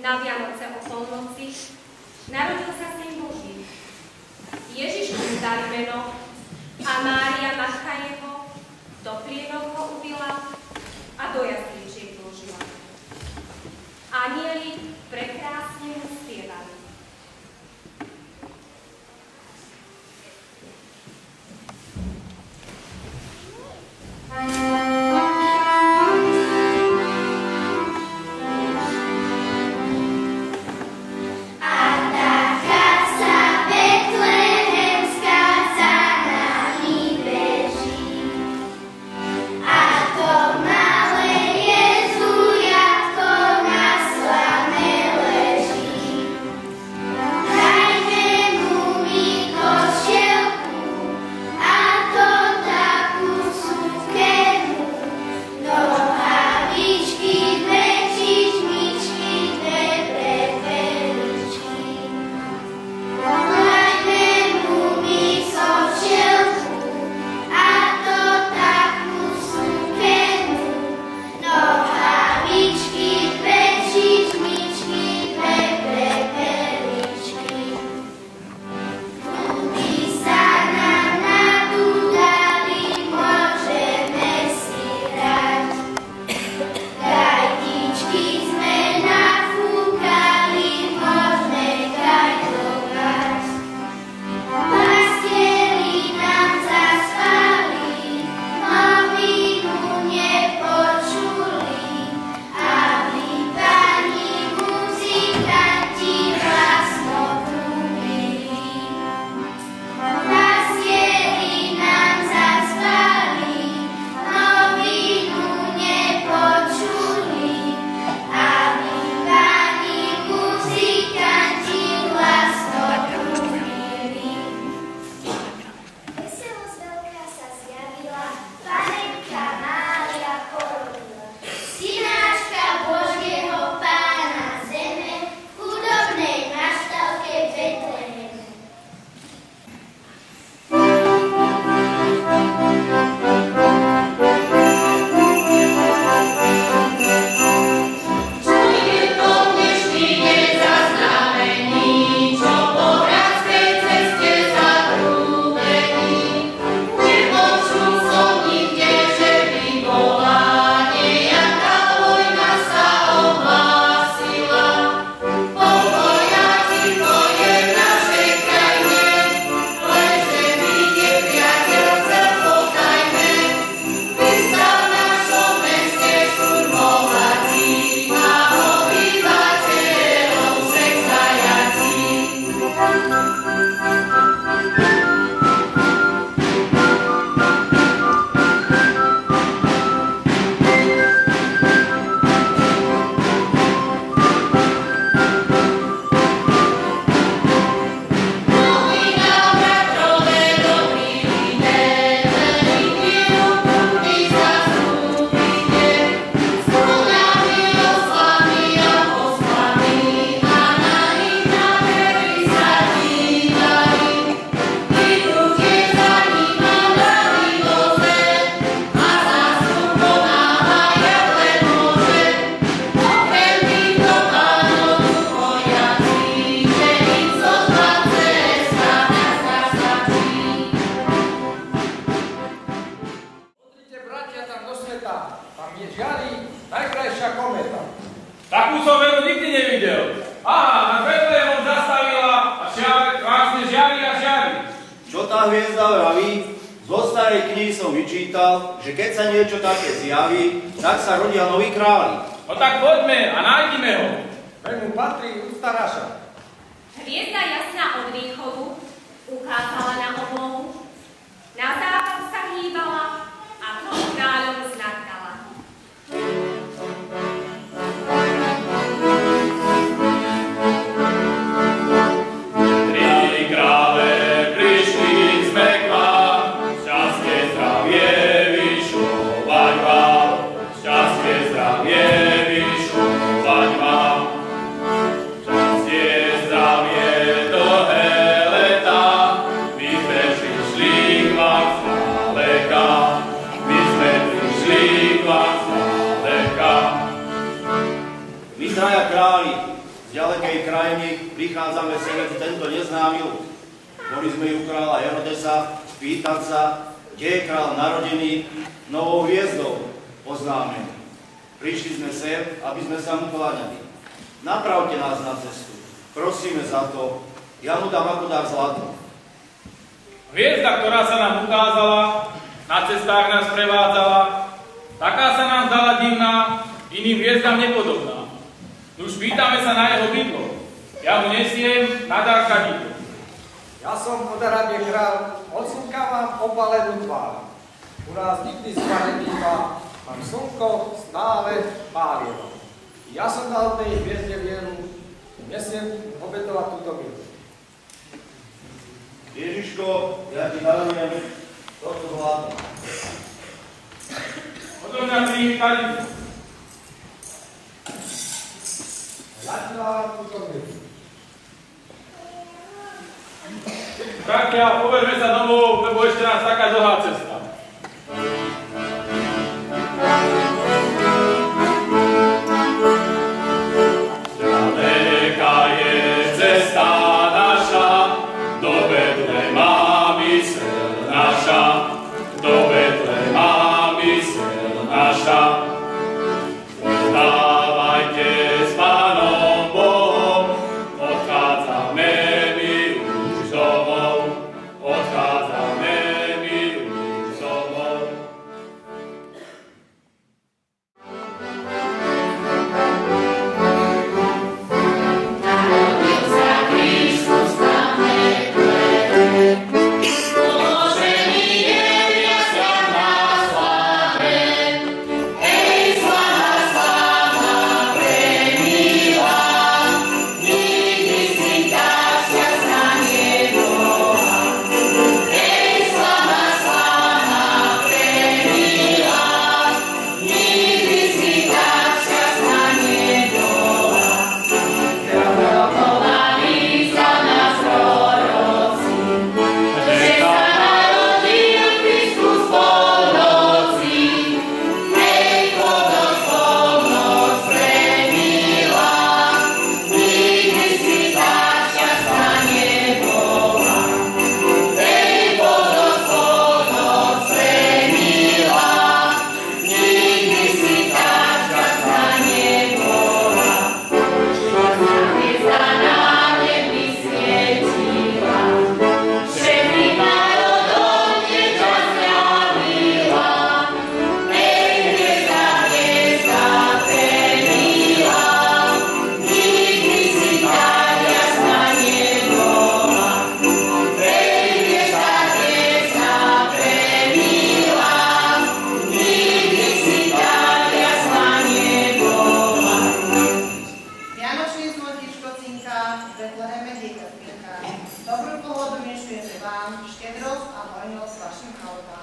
Na Vianoce o polnoci narodil sa Syn Boží. Ježišku dali meno a Mária, matka jeho, do plienok ho uvila a do jaslíčiek vložila. Anjeli prekrásne mu spievali. Takú som veru nikdy nevidel. Aha, nad Betlehemom zastavila a krásne žiari a žiari. Čo tá hviezda vraví? Zo starej knihy som vyčítal, že keď sa niečo také zjaví, tak sa rodia noví králi. No tak poďme a nájdime ho. Veď mu patrí ústa naša. Hviezda jasná od východu ukázala na oblohu, na západ sa hýbala a tomu kráľom znak dala. Tri krále prišli z pekla, šťastie, zdravie, vyšľúvať vám. Šťastie, zdravie, vyšľúvať vám. Šťastie, zdravie, dlhé z ďalekej krajiny prichádzame sem medzi tento neznámy ľud. Boli sme u kráľa Herodesa spýtať sa, kde je kráľ narodený, novou hviezdou oznámený. Prišli sme sem, aby sme sa mu kláňali. Napravte nás na cestu. Prosíme za to. Ja mu dám ako dar zlato. Hviezda, ktorá sa nám ukázala, na cestách nás prevádzala, taká sa nám zdala divná, iným hviezdám nepodobná. Už pýtame sa na jeho bydlo. Ja mu nesiem na dar kadidlo. Ja som od Arábie král, odsúkávam opalenú tvár. U nás nikdy zima nebýva, mám slnko stále pálieva. Ja som dal tej hviezde vieru, nesiem obetovať túto vieru. Ježiško, ja ti darujem toto zlato. Odo mňa príjmi kadidlo. Ja ti dávam túto vieru. Bratia, poverme sa domov, lebo ešte nás taká dlhá cesta. Ďaleká je cesta naša, do Betlema myseľ naša, do Betlema myseľ naša. Dávajte s Pánom Bohom, odchádzame my už domov, odchádzame my už domov. Dobrú pohodu vyšujeme vám, štedrosť a hojnosť vašim chautám.